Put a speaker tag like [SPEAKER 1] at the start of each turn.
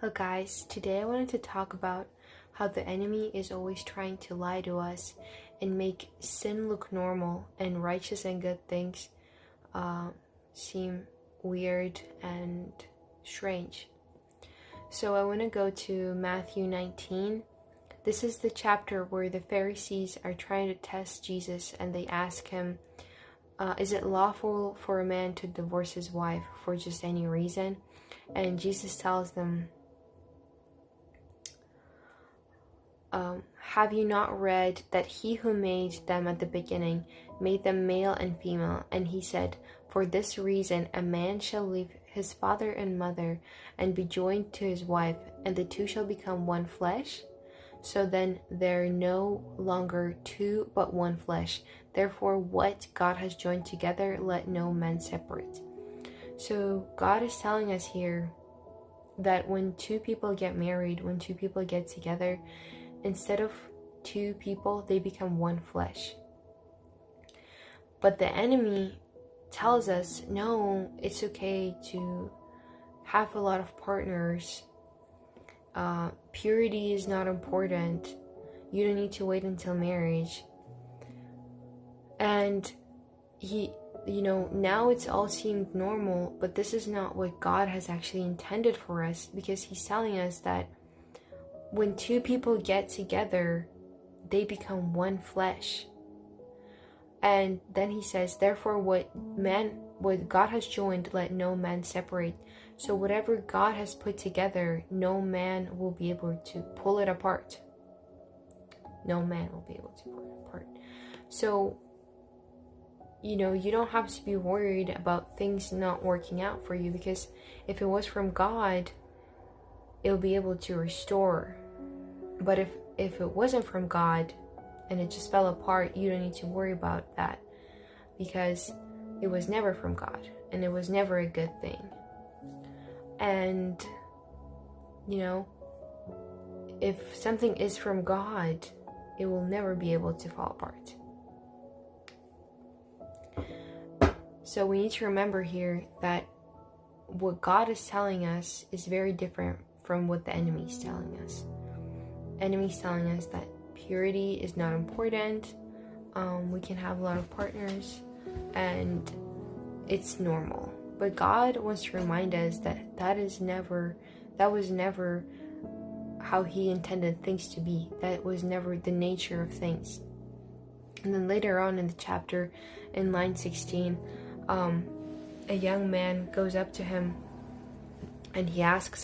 [SPEAKER 1] Hello guys, today I wanted to talk about how the enemy is always trying to lie to us and make sin look normal and righteous and good things seem weird and strange. So I want to go to Matthew 19. This is the chapter where the Pharisees are trying to test Jesus and they ask him, is it lawful for a man to divorce his wife for just any reason? And Jesus tells them, have you not read that he who made them at the beginning made them male and female? And he said, for this reason a man shall leave his father and mother and be joined to his wife, and the two shall become one flesh. So then they're no longer two but one flesh. Therefore what God has joined together, let no man separate. So God is telling us here that when two people get married, when two people get together, instead of two people, they become one flesh. But the enemy tells us, no, it's okay to have a lot of partners. Purity is not important. You don't need to wait until marriage. And now it's all seemed normal, but this is not what God has actually intended for us, because he's telling us that when two people get together, they become one flesh. And then he says, therefore what God has joined, let no man separate. So whatever God has put together, no man will be able to pull it apart. No man will be able to pull it apart. So, you don't have to be worried about things not working out for you, because if it was from God, it'll be able to restore. But if it wasn't from God and it just fell apart, you don't need to worry about that, because it was never from God and it was never a good thing. And if something is from God, it will never be able to fall apart. So we need to remember here that what God is telling us is very different from what the enemy is telling us. Enemy's telling us that purity is not important. We can have a lot of partners and it's normal. But God wants to remind us that that was never how he intended things to be. That was never the nature of things. And then later on in the chapter, in line 16, a young man goes up to him and he asks